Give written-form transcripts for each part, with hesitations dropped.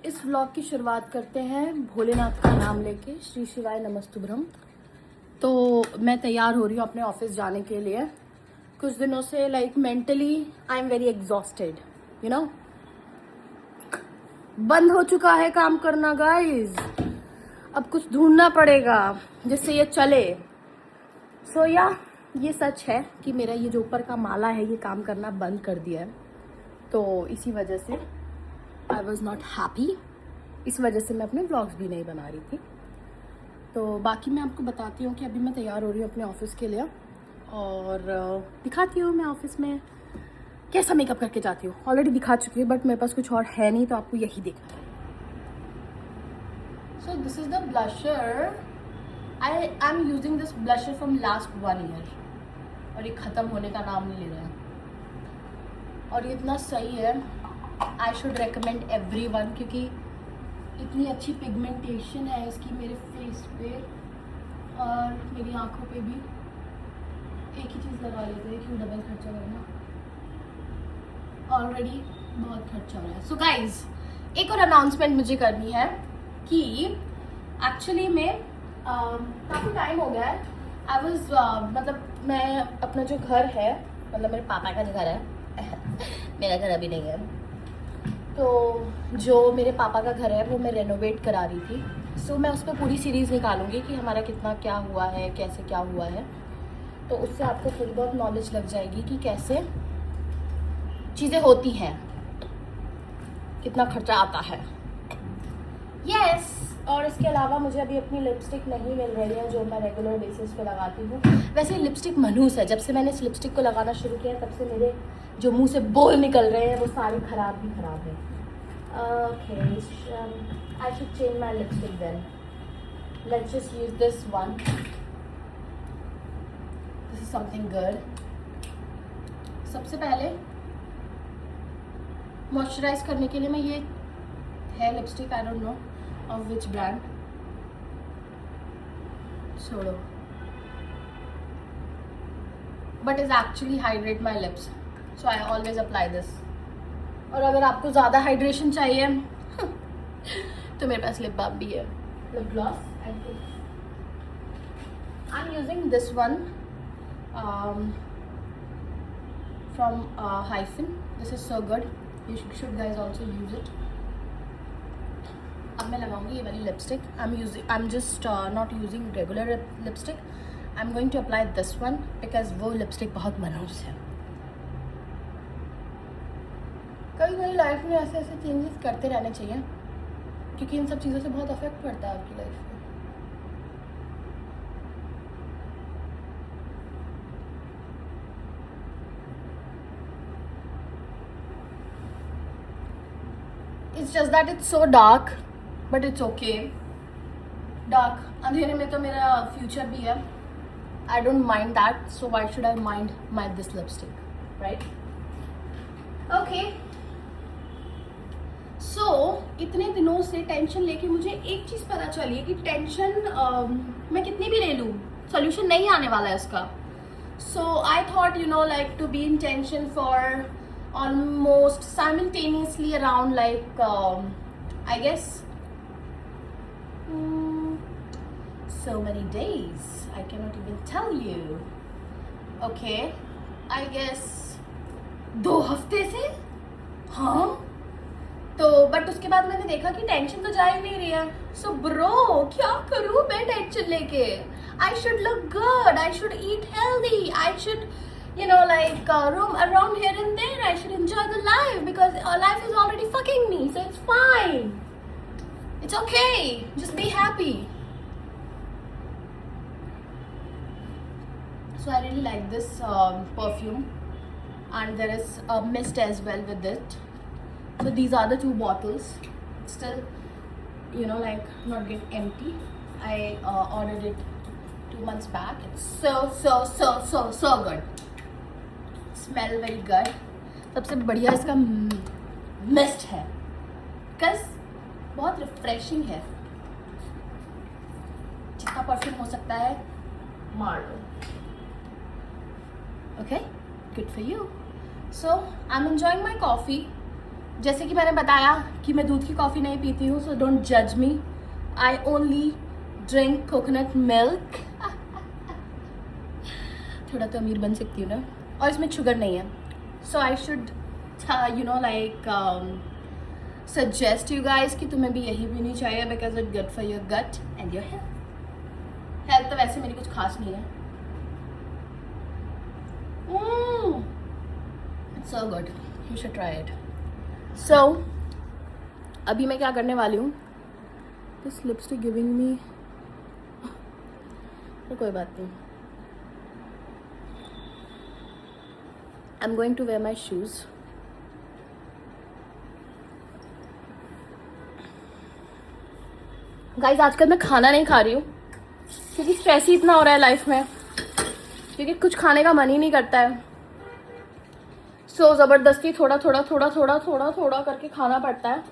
इस व्लॉग की शुरुआत करते हैं भोलेनाथ का नाम लेके, श्री शिवाय नमस्तुभ्रम। तो मैं तैयार हो रही हूँ अपने ऑफिस जाने के लिए। कुछ दिनों से mentally I am very exhausted, you know. बंद हो चुका है काम करना गाइज, अब कुछ ढूंढना पड़ेगा जिससे ये चले। सो ये सच है कि मेरा ये जो ऊपर का माला है ये काम करना बंद कर दिया है। तो इसी वजह से आई वॉज नॉट हैप्पी, इस वजह से मैं अपने ब्लॉग्स भी नहीं बना रही थी। तो बाकी मैं आपको बताती हूँ कि अभी मैं तैयार हो रही हूँ अपने ऑफिस के लिए और दिखाती हूँ मैं ऑफिस में कैसा मेकअप करके जाती हूँ। ऑलरेडी दिखा चुकी हूँ बट मेरे पास कुछ और है नहीं, तो आपको यही देखना है। So this is the blusher, I am using this blusher from last 1 year और ये ख़त्म होने का नाम नहीं ले रहा है और ये इतना सही है। आई शुड रिकमेंड एवरीवन क्योंकि इतनी अच्छी पिगमेंटेशन है इसकी मेरे फेस पे और मेरी आंखों पे भी। एक ही चीज़ लगा लेते हैं, क्यों डबल खर्चा करना, ऑलरेडी बहुत खर्चा हो रहा है। सो गाइज, एक और अनाउंसमेंट मुझे करनी है कि एक्चुअली में काफ़ी टाइम हो गया है। आई वॉज मतलब मैं अपना जो घर है, मतलब मेरे पापा का जो घर है मेरा घर अभी नहीं है, तो जो मेरे पापा का घर है वो मैं रेनोवेट करा रही थी। सो मैं उस पर पूरी सीरीज़ निकालूंगी कि हमारा कितना क्या हुआ है, कैसे क्या हुआ है। तो उससे आपको थोड़ी बहुत नॉलेज लग जाएगी कि कैसे चीज़ें होती हैं, कितना खर्चा आता है। यस और इसके अलावा मुझे अभी अपनी लिपस्टिक नहीं मिल रही है जो मैं रेगुलर बेसिस पे लगाती हूँ। वैसे लिपस्टिक मनहूस है, जब से मैंने इस लिपस्टिक को लगाना शुरू किया तब से मेरे जो मुंह से बोल निकल रहे हैं वो सारे खराब ही खराब हैं। Okay, I should change my lipstick then. Let's just use this one. This is something good. सबसे पहले मॉइस्चराइज करने के लिए मैं ये है lipstick, I don't know of which brand, छोड़ो, but is actually hydrate my lips, so I always apply this. और अगर आपको ज़्यादा हाइड्रेशन चाहिए तो मेरे पास लिप बाम भी है, lip gloss. I am using this one from Hyphen, this is so good, you should guys also use it. अब मैं लगाऊंगी ये वाली lipstick. I am just not using regular lipstick, I am going to apply this one because वो lipstick बहुत मनहूस है। कभी कभी लाइफ में ऐसे ऐसे चेंजेस करते रहने चाहिए क्योंकि इन सब चीज़ों से बहुत अफेक्ट पड़ता है आपकी लाइफ में। It's just that it's so dark but it's okay. Dark अंधेरे में तो मेरा फ्यूचर भी है, I don't mind that, so why should I mind my this lipstick, right? Okay, so इतने दिनों से टेंशन लेके मुझे एक चीज़ पता चली है कि टेंशन मैं कितनी भी ले लूँ सोल्यूशन नहीं आने वाला है उसका। So I thought to be in tension for almost simultaneously around I guess so many days, I cannot even tell you. Okay, I guess 2 हफ्ते से, हाँ। तो बट उसके बाद मैंने देखा कि टेंशन तो जा ही नहीं रही है। सो ब्रो क्या करूँ मैं टेंशन लेके? I should look good, I should eat healthy, I should roam around here and there, I should enjoy the life because life is already fucking me, so it's fine, it's okay, just be happy. So I really like this perfume and there is a mist as well with it. So these are the 2 bottles, still not get empty. I ordered it 2 months back. It's so good. Smell very good. सबसे बढ़िया इसका mist है because बहुत refreshing है, जितना perfume हो सकता है मार लो। Okay, good for you. So I'm enjoying my coffee जैसे कि मैंने बताया कि मैं दूध की कॉफ़ी नहीं पीती हूँ, सो डोंट जज me. I only drink coconut milk. थोड़ा तो अमीर बन सकती हूँ ना, और इसमें शुगर नहीं है। So I should you know like suggest you guys कि तुम्हें भी यही पीनी चाहिए, because it good for your gut and your health. Health तो वैसे मेरी कुछ खास नहीं है। It's so good, you should try it. So अभी मैं क्या करने वाली हूँ, दिस लिपस्टिक गिविंग मी, तो कोई बात नहीं। I am going to wear my shoes. Guys आजकल मैं खाना नहीं खा रही हूँ क्योंकि स्ट्रेस ही इतना हो रहा है लाइफ में, क्योंकि कुछ खाने का मन ही नहीं करता है। सो ज़बरदस्ती थोड़ा थोड़ा थोड़ा थोड़ा थोड़ा थोड़ा करके खाना पड़ता है,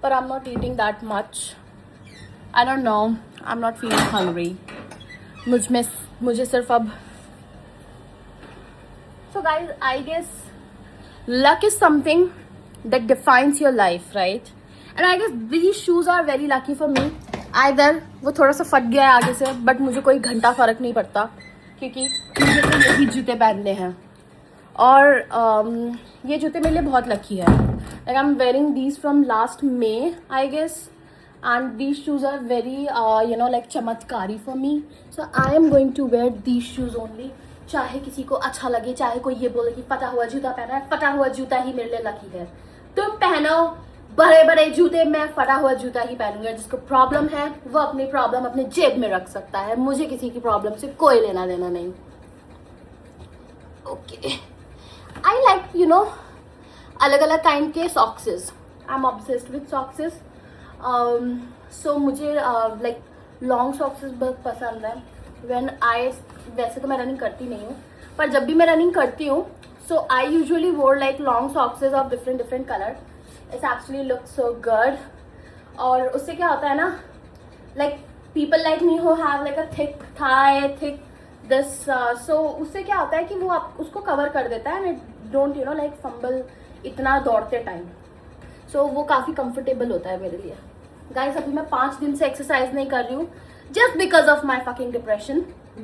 पर I am not eating that much. I don't know, I am not feeling hungry. मुझे सिर्फ अब so guys I guess luck is something that defines your life, right? And I guess these shoes are very lucky for me. Either वो थोड़ा सा फट गया है आगे से, बट मुझे कोई घंटा फर्क नहीं पड़ता क्योंकि मुझे तो यही जूते पहनने हैं। और ये जूते मेरे लिए बहुत लकी है। Like I am wearing these from last May I guess, and these shoes are very you know like चमत्कारी for me. So I am going to wear these shoes only, चाहे किसी को अच्छा लगे, चाहे कोई ये बोले कि फटा हुआ जूता पहना है। फटा हुआ जूता ही मेरे लिए लकी है। तुम पहनो बड़े बड़े जूते, मैं फटा हुआ जूता ही पहनूंगा। जिसको प्रॉब्लम है वो अपनी प्रॉब्लम अपने जेब में रख सकता है, मुझे किसी की प्रॉब्लम से कोई लेना देना नहीं। Okay, I like you know अलग अलग काइंड के socks. I am obsessed with socks. So मुझे लाइक लॉन्ग सॉक्सेस बहुत पसंद है। व्हेन आई, वैसे तो मैं रनिंग करती नहीं हूँ, पर जब भी मैं रनिंग करती हूँ, so I usually wore like long socks of different different colour. It's actually look so good. और उससे क्या होता है ना, like people like me who have like a thick thigh, thick this, so उससे क्या होता है कि वो आप उसको कवर कर देता है and don't you know like fumble इतना दौड़ते टाइम। सो वो काफ़ी कंफर्टेबल होता है मेरे लिए। गाइस अभी मैं 5 दिन से एक्सरसाइज नहीं कर रही हूँ just because of my fucking depression,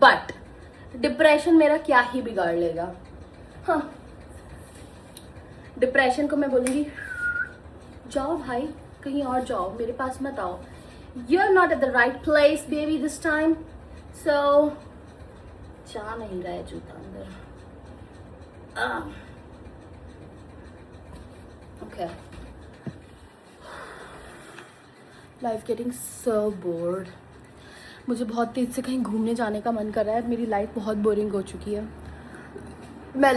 but depression मेरा क्या ही बिगाड़ लेगा। हाँ, डिप्रेशन को मैं बोलूँगी जाओ भाई कहीं और जाओ, मेरे पास मत आओ। You are not at the right place baby this time. So जा नहीं रहा है जूता अंदर। Okay, life getting so bored. मुझे बहुत तेज से कहीं घूमने जाने का मन कर रहा है। मेरी लाइफ बहुत बोरिंग हो चुकी है। मैं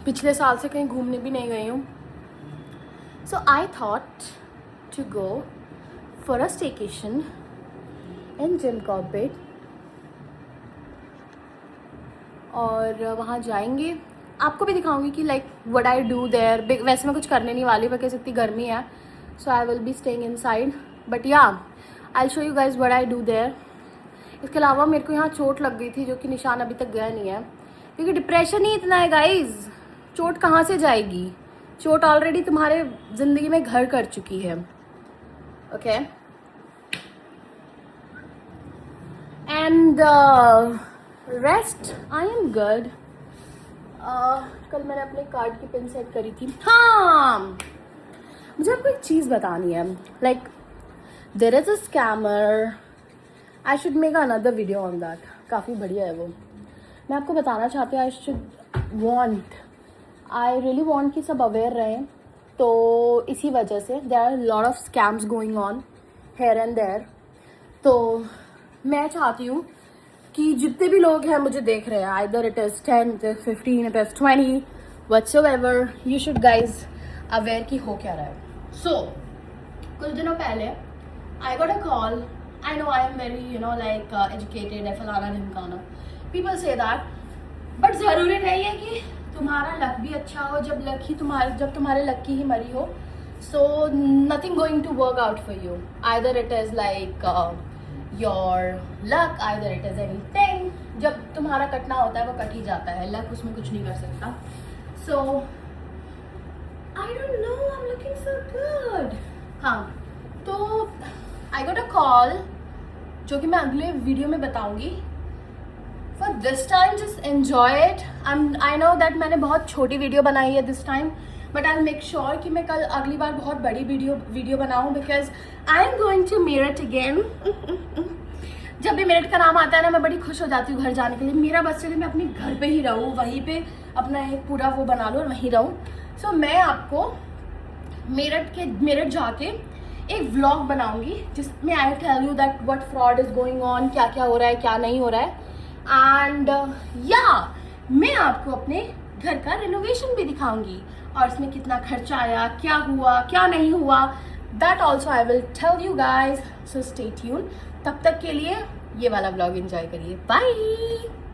पिछले साल से कहीं घूमने भी नहीं गई हूँ। So I thought to go for a staycation in Jim Corbett, और वहाँ जाएंगे। आपको भी दिखाऊंगी कि like what I do there. वैसे मैं कुछ करने नहीं वाली बिकॉज इतनी गर्मी है, so I will be staying inside, but yeah I show you guys what I do there. इसके अलावा मेरे को यहाँ चोट लग गई थी जो कि निशान अभी तक गया नहीं है, क्योंकि डिप्रेशन ही इतना है गाइज। चोट कहाँ से जाएगी? चोट ऑलरेडी तुम्हारे ज़िंदगी में घर कर चुकी है। Okay, and rest I am good. कल मैंने अपने कार्ड की पिन सेट करी थी। हाँ, मुझे आपको एक चीज़ बतानी है। Like there is a scammer, I should make another video on that. काफ़ी बढ़िया है वो, मैं आपको बताना चाहती हूँ। आई रियली वॉन्ट कि सब अवेयर रहें। तो इसी वजह से there are lot of scams going on here and there. तो मैं चाहती हूँ कि जितने भी लोग हैं मुझे देख रहे हैं, either it is 10, it is 15, it is 20, whatsoever, you should guys aware कि हो क्या रहा है। सो कुछ दिनों पहले I got a call. I know I am very you know like educated है, फलाना ढिमकाना, पीपल से दैट, बट ज़रूरी नहीं है कि तुम्हारा लक भी अच्छा हो। जब तुम्हारे लक की ही मरी हो, so nothing going to work out for you. Either it is like your luck, either it is anything. जब तुम्हारा कटना होता है वो कट ही जाता है, लक उसमें कुछ नहीं कर सकता। सो I don't know, I'm looking so good. हाँ, तो I got a call जो कि मैं अगले वीडियो में बताऊंगी. For this time, just enjoy it. I know that मैंने बहुत छोटी वीडियो बनाई है this time, but I'll make sure कि मैं कल अगली बार बहुत बड़ी वीडियो बनाऊं because I am going to Meerut again. जब भी मेरठ का नाम आता है ना, मैं बड़ी खुश हो जाती हूँ घर जाने के लिए. मेरा बस चले मैं अपने घर पे ही रहूँ, वहीं पे अपना एक पूरा वो बना लूँ और वहीं रहूँ. So मैं आपको मेरठ जाके एक व्लॉग बनाऊंगी जिसमें I tell you that what fraud is going on, क्या क्या हो रहा है, क्या नहीं हो रहा है. एंड मैं आपको अपने घर का रिनोवेशन भी दिखाऊंगी और इसमें कितना खर्चा आया, क्या हुआ, क्या नहीं हुआ. That also I will tell you guys. So stay tune. तब तक के लिए ये वाला व्लॉग एंजॉय करिए. बाय.